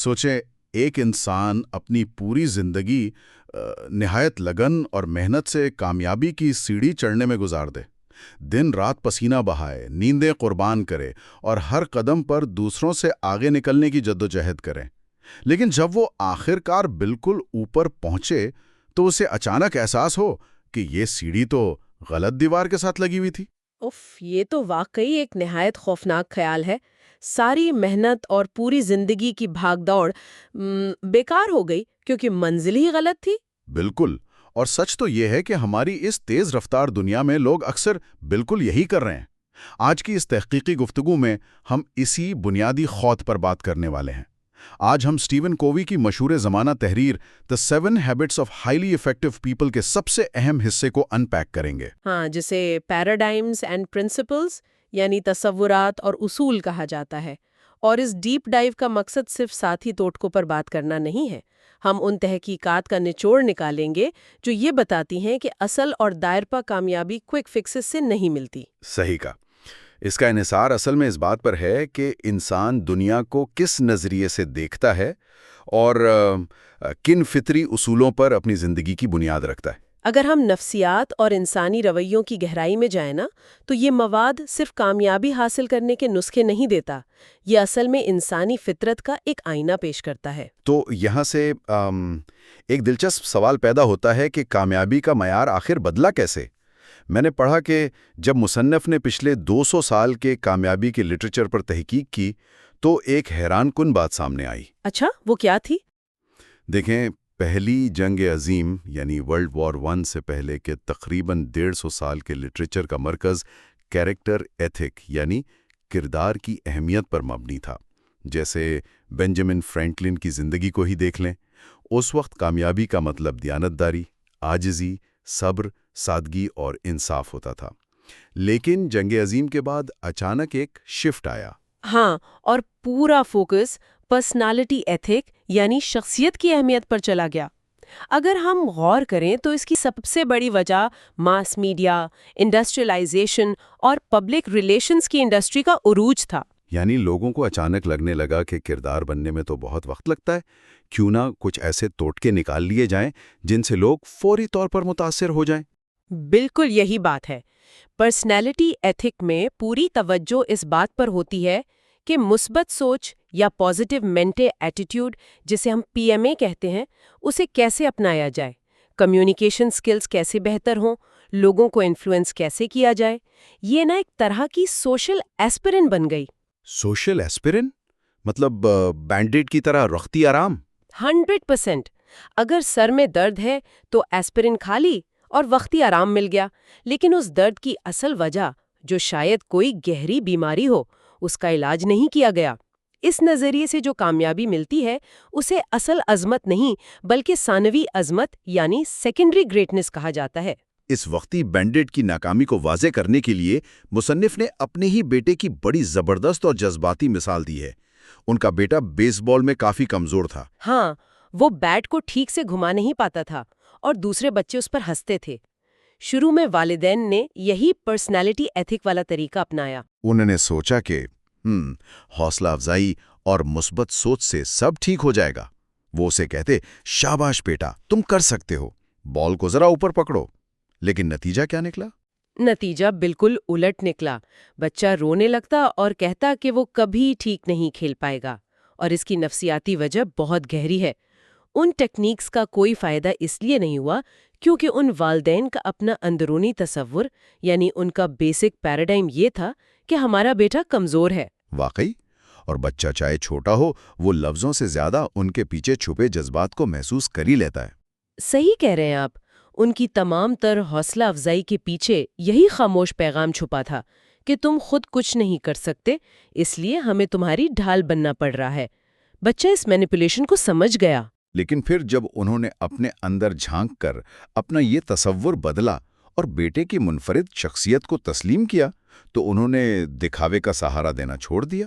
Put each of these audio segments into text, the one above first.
سوچیں، ایک انسان اپنی پوری زندگی نہایت لگن اور محنت سے کامیابی کی سیڑھی چڑھنے میں گزار دے، دن رات پسینہ بہائے، نیندیں قربان کرے اور ہر قدم پر دوسروں سے آگے نکلنے کی جدوجہد کریں، لیکن جب وہ آخر کار بالکل اوپر پہنچے تو اسے اچانک احساس ہو کہ یہ سیڑھی تو غلط دیوار کے ساتھ لگی ہوئی تھی۔ اف، یہ تو واقعی ایک نہایت خوفناک خیال ہے۔ ساری محنت اور پوری زندگی کی بھاگ دوڑ بیکار ہو گئی کیونکہ منزل ہی غلط تھی۔ بالکل، اور سچ تو یہ ہے کہ ہماری اس تیز رفتار دنیا میں لوگ اکثر بالکل یہی کر رہے ہیں۔ آج کی اس تحقیقی گفتگو میں ہم اسی بنیادی خاط پر بات کرنے والے ہیں۔ آج ہم سٹیون کووی کی مشہور زمانہ تحریر The 7 Habits of Highly Effective People کے سب سے اہم حصے کو ان پیک کریں گے۔ ہاں، جسے پیراڈائمز اینڈ پرنسپلز یعنی تصورات اور اصول کہا جاتا ہے، اور اس ڈیپ ڈائیو کا مقصد صرف ساتھی ٹوٹکوں پر بات کرنا نہیں ہے۔ ہم ان تحقیقات کا نچوڑ نکالیں گے جو یہ بتاتی ہیں کہ اصل اور دائر پا کامیابی کوئک فکسز سے نہیں ملتی۔ صحیح کہا۔ اس کا انحصار اصل میں اس بات پر ہے کہ انسان دنیا کو کس نظریے سے دیکھتا ہے اور کن فطری اصولوں پر اپنی زندگی کی بنیاد رکھتا ہے۔ اگر ہم نفسیات اور انسانی رویوں کی گہرائی میں جائیں نا، تو یہ مواد صرف کامیابی حاصل کرنے کے نسخے نہیں دیتا، یہ اصل میں انسانی فطرت کا ایک آئینہ پیش کرتا ہے۔ تو یہاں سے ایک دلچسپ سوال پیدا ہوتا ہے کہ کامیابی کا معیار آخر بدلا کیسے؟ میں نے پڑھا کہ جب مصنف نے پچھلے 200 سال کے کامیابی کے لٹریچر پر تحقیق کی تو ایک حیران کن بات سامنے آئی۔ اچھا، وہ کیا تھی؟ دیکھیں، پہلی جنگ عظیم یعنی ورلڈ وار 1 سے پہلے کے تقریباً 150 سال کے لٹریچر کا مرکز کیریکٹر ایتھک یعنی کردار کی اہمیت پر مبنی تھا۔ جیسے بینجامن فرینکلن کی زندگی کو ہی دیکھ لیں، اس وقت کامیابی کا مطلب دیانتداری، عاجزی، صبر، سادگی اور انصاف ہوتا تھا۔ لیکن جنگ عظیم کے بعد اچانک ایک شفٹ آیا۔ ہاں، اور پورا فوکس پرسنالٹی ایتھک یعنی شخصیت کی اہمیت پر چلا گیا۔ اگر ہم غور کریں تو اس کی سب سے بڑی وجہ ماس میڈیا، انڈسٹریلائزیشن اور پبلک ریلیشنز کی انڈسٹری کا عروج تھا۔ یعنی لوگوں کو اچانک لگنے لگا کہ کردار بننے میں تو بہت وقت لگتا ہے، کیوں نہ کچھ ایسے ٹوٹکے نکال لیے جائیں جن سے لوگ فوری طور پر متاثر ہو جائیں۔ بالکل یہی بات ہے۔ پرسنالٹی ایتھک میں پوری توجہ اس بات پر ہوتی ہے کہ مثبت سوچ یا پازیٹیو مینٹے ایٹیٹیوڈ، جسے ہم PMA کہتے ہیں، اسے کیسے اپنایا جائے، کمیونیکیشن سکلز کیسے بہتر ہوں، لوگوں کو انفلوئنس کیسے کیا جائے۔ یہ نا ایک طرح کی سوشل ایسپرین بن گئی۔ Social aspirin? مطلب بینڈیڈ کی طرح رختی آرام؟ 100%۔ اگر سر میں درد ہے تو ایسپرین کھا لی اور وقتی آرام مل گیا، لیکن اس درد کی اصل وجہ، جو شاید کوئی گہری بیماری ہو، اس کا علاج نہیں کیا گیا۔ اس نظریے سے جو کامیابی ملتی ہے اسے اصل عظمت نہیں بلکہ ثانوی عظمت یعنی سیکنڈری گریٹنس کہا جاتا ہے۔ اس وقتی بینڈیڈ کی ناکامی کو واضح کرنے کے لیے مصنف نے اپنے ہی بیٹے کی بڑی زبردست اور جذباتی مثال دی ہے۔ ان کا بیٹا بیس بال میں کافی کمزور تھا۔ ہاں، وہ بیٹ کو ٹھیک سے گھما نہیں پاتا تھا اور دوسرے بچے اس پر ہنستے تھے۔ شروع میں والدین نے یہی پرسنالٹی ایتھک والا طریقہ اپنایا۔ انہوں نے سوچا کہ حوصلہ افزائی اور مثبت سوچ سے سب ٹھیک ہو جائے گا۔ وہ اسے کہتے، شاباش بیٹا، تم کر سکتے ہو، بال کو ذرا اوپر پکڑو۔ لیکن نتیجہ کیا نکلا؟ نتیجہ بالکل الٹ نکلا۔ بچہ رونے لگتا اور کہتا کہ وہ کبھی ٹھیک نہیں کھیل پائے گا، اور اس کی نفسیاتی وجہ بہت گہری ہے۔ ان ٹیکنیکس کا کوئی فائدہ اس لیے نہیں ہوا کیونکہ ان والدین کا اپنا اندرونی تصور یعنی ان کا بیسک پیراڈائم یہ تھا کہ ہمارا بیٹا کمزور ہے۔ واقعی، اور بچہ چاہے چھوٹا ہو، وہ لفظوں سے زیادہ ان کے پیچھے چھپے جذبات کو محسوس کر ہی لیتا ہے۔ صحیح کہہ رہے ہیں آپ۔ ان کی تمام تر حوصلہ افزائی کے پیچھے یہی خاموش پیغام چھپا تھا کہ تم خود کچھ نہیں کر سکتے، اس لیے ہمیں تمہاری ڈھال بننا پڑ رہا ہے۔ بچہ اس مینیپولیشن کو سمجھ گیا۔ لیکن پھر جب انہوں نے اپنے اندر جھانک کر اپنا یہ تصور بدلا اور بیٹے کی منفرد شخصیت کو تسلیم کیا تو انہوں نے دکھاوے کا سہارا دینا چھوڑ دیا۔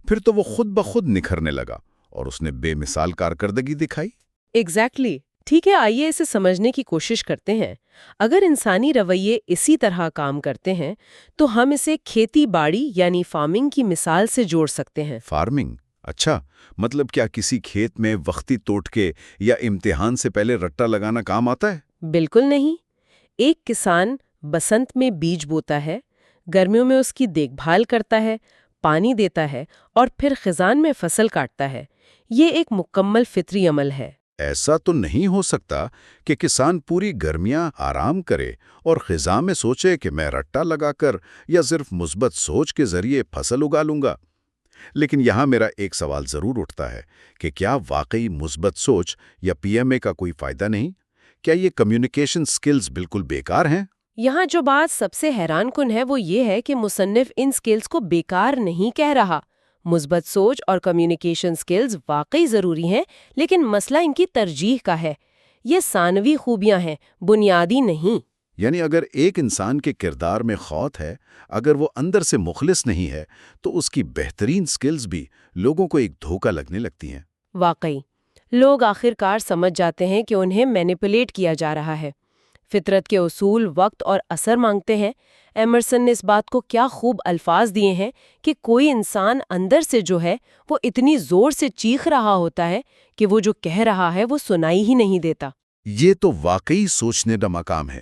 پھر تو وہ خود بخود نکھرنے لگا اور اس نے بے مثال کارکردگی دکھائی۔ ایگزیکٹلی۔ ٹھیک ہے، آئیے اسے سمجھنے کی کوشش کرتے ہیں۔ اگر انسانی رویے اسی طرح کام کرتے ہیں تو ہم اسے کھیتی باڑی یعنی فارمنگ کی مثال سے جوڑ سکتے ہیں۔ فارمنگ؟ اچھا، مطلب کیا کسی کھیت میں وقتی ٹوٹکے یا امتحان سے پہلے رٹا لگانا کام آتا ہے؟ بالکل نہیں۔ ایک کسان بسنت میں بیج بوتا ہے، گرمیوں میں اس کی دیکھ بھال کرتا ہے، پانی دیتا ہے اور پھر خزان میں فصل کاٹتا ہے۔ یہ ایک مکمل فطری عمل ہے۔ ایسا تو نہیں ہو سکتا کہ کسان پوری گرمیاں آرام کرے اور خزاں میں سوچے کہ میں رٹا لگا کر یا صرف مثبت سوچ کے ذریعے فصل اگا لوں گا۔ لیکن یہاں میرا ایک سوال ضرور اٹھتا ہے کہ کیا واقعی مثبت سوچ یا پی ایم اے کا کوئی فائدہ نہیں؟ کیا یہ کمیونیکیشن سکلز بالکل بیکار ہیں؟ یہاں جو بات سب سے حیران کن ہے وہ یہ ہے کہ مصنف ان سکلز کو بیکار نہیں کہہ رہا۔ مثبت سوچ اور کمیونیکیشن سکلز واقعی ضروری ہیں، لیکن مسئلہ ان کی ترجیح کا ہے۔ یہ ثانوی خوبیاں ہیں، بنیادی نہیں۔ یعنی اگر ایک انسان کے کردار میں خاط ہے، اگر وہ اندر سے مخلص نہیں ہے، تو اس کی بہترین سکلز بھی لوگوں کو ایک دھوکہ لگنے لگتی ہیں۔ واقعی لوگ آخرکار سمجھ جاتے ہیں کہ انہیں مینیپولیٹ کیا جا رہا ہے۔ فطرت کے اصول وقت اور اثر مانگتے ہیں۔ ایمرسن نے اس بات کو کیا خوب الفاظ دیے ہیں کہ کوئی انسان اندر سے جو ہے وہ اتنی زور سے چیخ رہا ہوتا ہے کہ وہ جو کہہ رہا ہے وہ سنائی ہی نہیں دیتا۔ یہ تو واقعی سوچنے کا مقام ہے،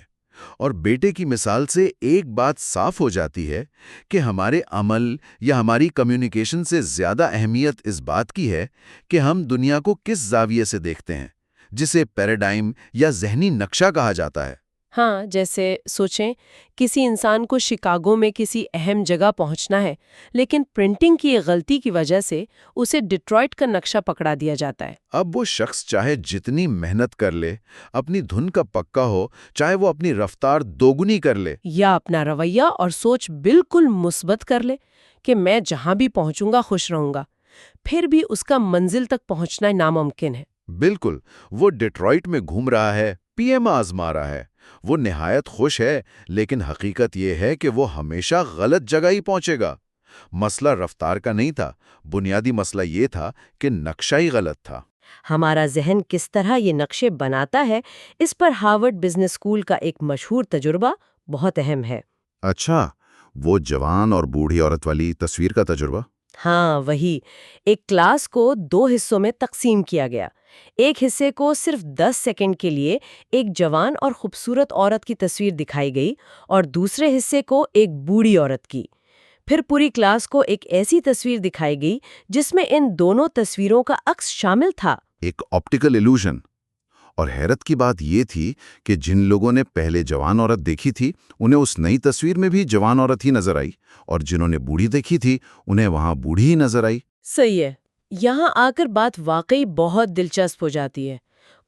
اور بیٹے کی مثال سے ایک بات صاف ہو جاتی ہے کہ ہمارے عمل یا ہماری کمیونیکیشن سے زیادہ اہمیت اس بات کی ہے کہ ہم دنیا کو کس زاویے سے دیکھتے ہیں، جسے پیراڈائم یا ذہنی نقشہ کہا جاتا ہے۔ ہاں، جیسے سوچیں کسی انسان کو شکاگو میں کسی اہم جگہ پہنچنا ہے، لیکن پرنٹنگ کی ایک غلطی کی وجہ سے اسے ڈیٹرائٹ کا نقشہ پکڑا دیا جاتا ہے۔ اب وہ شخص چاہے جتنی محنت کر لے، اپنی دھن کا پکا ہو، چاہے وہ اپنی رفتار دوگنی کر لے، یا اپنا رویہ اور سوچ بالکل مثبت کر لے کہ میں جہاں بھی پہنچوں گا خوش رہوں گا، پھر بھی اس کا منزل تک پہنچنا ناممکن ہے۔ بالکل، وہ ڈیٹرائٹ میں گھوم رہا ہے، پی ایم آزما رہا ہے، وہ نہایت خوش ہے، لیکن حقیقت یہ ہے کہ وہ ہمیشہ غلط جگہ ہی پہنچے گا۔ مسئلہ رفتار کا نہیں تھا، بنیادی مسئلہ یہ تھا کہ نقشہ ہی غلط تھا۔ ہمارا ذہن کس طرح یہ نقشے بناتا ہے، اس پر ہارورڈ بزنس اسکول کا ایک مشہور تجربہ بہت اہم ہے۔ اچھا، وہ جوان اور بوڑھی عورت والی تصویر کا تجربہ؟ ہاں، وہی۔ ایک کلاس کو 2 حصوں میں تقسیم کیا گیا۔ ایک حصے کو صرف 10 سیکنڈ کے لیے ایک جوان اور خوبصورت عورت کی تصویر دکھائی گئی اور دوسرے حصے کو ایک بوڑھی عورت کی۔ پھر پوری کلاس کو ایک ایسی تصویر دکھائی گئی جس میں ان دونوں تصویروں کا عکس شامل تھا۔ ایک آپٹیکل ایلوژن۔ اور حیرت کی بات یہ تھی کہ جن لوگوں نے پہلے جوان عورت دیکھی تھی انہیں اس نئی تصویر میں بھی جوان عورت ہی نظر آئی، اور جنہوں نے بوڑھی دیکھی تھی انہیں وہاں بوڑھی ہی نظر آئی۔ صحیح ہے۔ یہاں آ کر بات واقعی بہت دلچسپ ہو جاتی ہے۔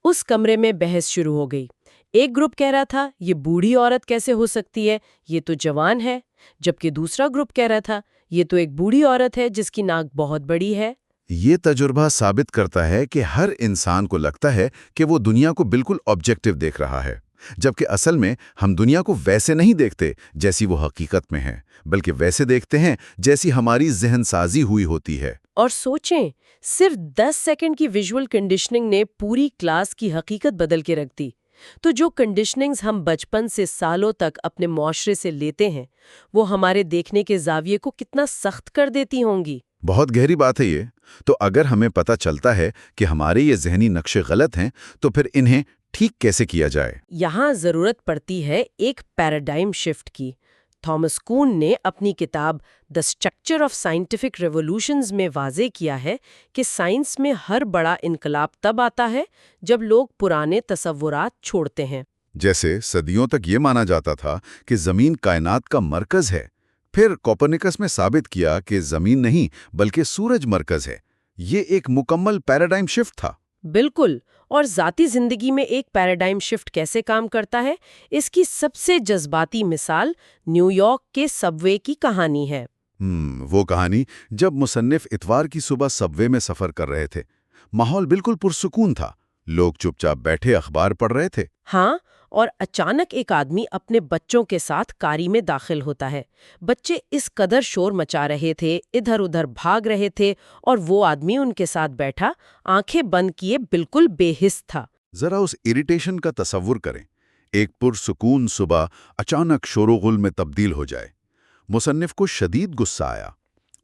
اس کمرے میں بحث شروع ہو گئی۔ ایک گروپ کہہ رہا تھا یہ بوڑھی عورت کیسے ہو سکتی ہے، یہ تو جوان ہے، جبکہ دوسرا گروپ کہہ رہا تھا یہ تو ایک بوڑھی عورت ہے جس کی ناک بہت بڑی ہے۔ یہ تجربہ ثابت کرتا ہے کہ ہر انسان کو لگتا ہے کہ وہ دنیا کو بالکل آبجیکٹو دیکھ رہا ہے، جبکہ اصل میں ہم دنیا کو ویسے نہیں دیکھتے جیسی وہ حقیقت میں ہے، بلکہ ویسے دیکھتے ہیں جیسی ہماری ذہن سازی ہوئی ہوتی ہے۔ اور سوچیں، صرف 10 سیکنڈ کی ویژول کنڈیشننگ نے پوری کلاس کی حقیقت بدل کے رکھ دی۔ تو جو کنڈیشننگز ہم بچپن سے سالوں تک اپنے معاشرے سے لیتے ہیں وہ ہمارے دیکھنے کے زاویے کو کتنا سخت کر دیتی ہوں گی۔ بہت گہری بات ہے یہ۔ تو اگر ہمیں پتہ چلتا ہے کہ ہمارے یہ ذہنی نقشے غلط ہیں تو پھر انہیں ٹھیک کیسے کیا جائے؟ یہاں ضرورت پڑتی ہے ایک پیراڈائم شفٹ کی۔ تھامس کون نے اپنی کتاب دی اسٹرکچر آف سائنٹیفک ریولوشنز میں واضح کیا ہے کہ سائنس میں ہر بڑا انقلاب تب آتا ہے جب لوگ پرانے تصورات چھوڑتے ہیں۔ جیسے صدیوں تک یہ مانا جاتا تھا کہ زمین کائنات کا مرکز ہے، پھر کوپرنیکس میں ثابت کیا کہ زمین نہیں بلکہ سورج مرکز ہے۔ یہ ایک مکمل پیراڈائم شفٹ تھا۔ بالکل۔ اور ذاتی زندگی میں ایک پیراڈائم شفٹ کیسے کام کرتا ہے، اس کی سب سے جذباتی مثال نیو یارک کے سب وے کی کہانی ہے۔ وہ کہانی جب مصنف اتوار کی صبح سب وے میں سفر کر رہے تھے۔ ماحول بالکل پرسکون تھا، لوگ چپ چاپ بیٹھے اخبار پڑھ رہے تھے۔ ہاں، اور اچانک ایک آدمی اپنے بچوں کے ساتھ کاری میں داخل ہوتا ہے۔ بچے اس قدر شور مچا رہے تھے، ادھر ادھر بھاگ رہے تھے، اور وہ آدمی ان کے ساتھ بیٹھا، آنکھیں بند کیے، بالکل بے حس تھا۔ ذرا اس اریٹیشن کا تصور کریں، ایک پرسکون صبح اچانک شور و غل میں تبدیل ہو جائے۔ مصنف کو شدید غصہ آیا۔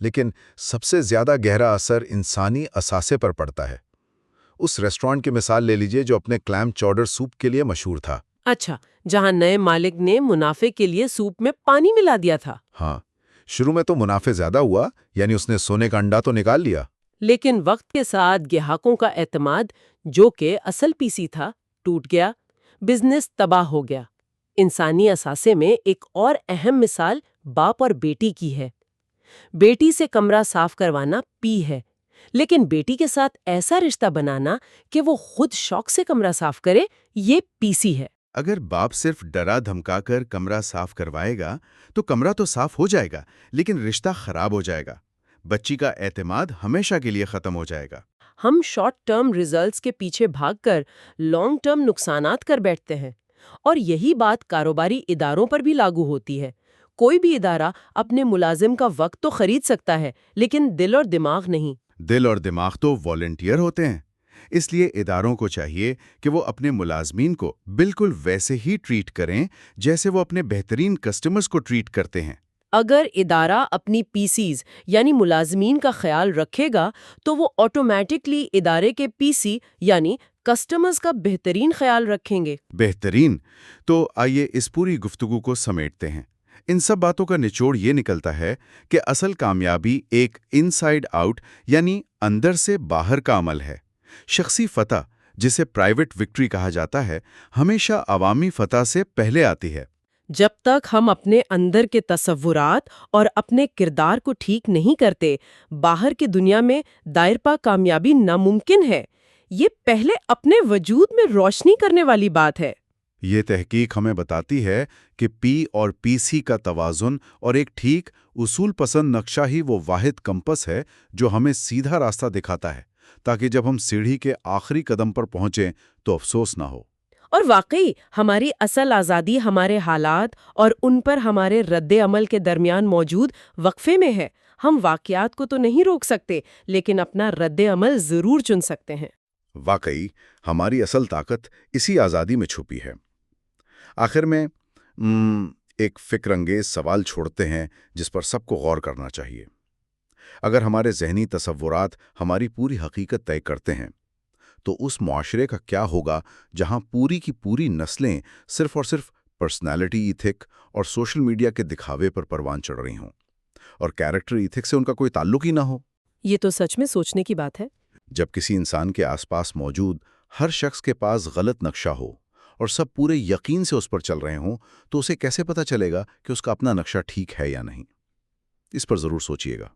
لیکن سب سے زیادہ گہرا اثر انسانی اثاثے پر پڑتا ہے۔ اس ریسٹورانٹ کی مثال لے لیجئے جو اپنے کلیم چاؤڈر سوپ کے لیے مشہور تھا۔ اچھا، جہاں نئے مالک نے منافع کے لیے سوپ میں پانی ملا دیا تھا۔ ہاں، شروع میں تو منافع زیادہ ہوا، یعنی اس نے سونے کا انڈا تو نکال لیا۔ لیکن وقت کے ساتھ گاہکوں کا اعتماد، جو کہ اصل پی سی تھا، ٹوٹ گیا، بزنس تباہ ہو گیا۔ انسانی اثاثے میں ایک اور اہم مثال باپ اور بیٹی کی ہے۔ بیٹی سے کمرہ صاف کروانا پی ہے، لیکن بیٹی کے ساتھ ایسا رشتہ بنانا کہ وہ خود شوق سے کمرہ صاف کرے، یہ پی سی ہے۔ اگر باپ صرف ڈرا دھمکا کر کمرہ صاف کروائے گا تو کمرہ تو صاف ہو جائے گا، لیکن رشتہ خراب ہو جائے گا۔ بچی کا اعتماد ہمیشہ کے لیے ختم ہو جائے گا۔ ہم شارٹ ٹرم ریزلٹس کے پیچھے بھاگ کر لانگ ٹرم نقصانات کر بیٹھتے ہیں، اور یہی بات کاروباری اداروں پر بھی لاگو ہوتی ہے۔ کوئی بھی ادارہ اپنے ملازم کا وقت تو خرید سکتا ہے، لیکن دل اور دماغ نہیں۔ دل اور دماغ تو والنٹیئر ہوتے ہیں، اس لیے اداروں کو چاہیے کہ وہ اپنے ملازمین کو بالکل ویسے ہی ٹریٹ کریں جیسے وہ اپنے بہترین کسٹمرز کو ٹریٹ کرتے ہیں۔ اگر ادارہ اپنی پی سیز یعنی ملازمین کا خیال رکھے گا تو وہ آٹومیٹکلی ادارے کے پی سی یعنی کسٹمرز کا بہترین خیال رکھیں گے۔ بہترین۔ تو آئیے اس پوری گفتگو کو سمیٹتے ہیں۔ ان سب باتوں کا نچوڑ یہ نکلتا ہے کہ اصل کامیابی ایک ان سائڈ آؤٹ یعنی اندر سے باہر کا عمل ہے۔ شخصی فتح، جسے پرائیویٹ وکٹری کہا جاتا ہے، ہمیشہ عوامی فتح سے پہلے آتی ہے۔ جب تک ہم اپنے اندر کے تصورات اور اپنے کردار کو ٹھیک نہیں کرتے، باہر کی دنیا میں دائرپا کامیابی ناممکن ہے۔ یہ پہلے اپنے وجود میں روشنی کرنے والی بات ہے۔ یہ تحقیق ہمیں بتاتی ہے کہ پی اور پی سی کا توازن اور ایک ٹھیک اصول پسند نقشہ ہی وہ واحد کمپس ہے جو ہمیں سیدھا راستہ دکھاتا ہے، تاکہ جب ہم سیڑھی کے آخری قدم پر پہنچیں تو افسوس نہ ہو۔ اور واقعی ہماری اصل آزادی ہمارے حالات اور ان پر ہمارے رد عمل کے درمیان موجود وقفے میں ہے۔ ہم واقعات کو تو نہیں روک سکتے، لیکن اپنا رد عمل ضرور چن سکتے ہیں۔ واقعی ہماری اصل طاقت اسی آزادی میں چھپی ہے۔ آخر میں ایک فکر انگیز سوال چھوڑتے ہیں جس پر سب کو غور کرنا چاہیے۔ اگر ہمارے ذہنی تصورات ہماری پوری حقیقت طے کرتے ہیں تو اس معاشرے کا کیا ہوگا جہاں پوری کی پوری نسلیں صرف اور صرف پرسنالٹی ایتھک اور سوشل میڈیا کے دکھاوے پر پروان چڑھ رہی ہوں، اور کیریکٹر ایتھک سے ان کا کوئی تعلق ہی نہ ہو؟ یہ تو سچ میں سوچنے کی بات ہے۔ جب کسی انسان کے آس پاس موجود ہر شخص کے پاس غلط نقشہ ہو اور سب پورے یقین سے اس پر چل رہے ہوں تو اسے کیسے پتہ چلے گا کہ اس کا اپنا نقشہ ٹھیک ہے یا نہیں؟ اس پر ضرور سوچیے گا۔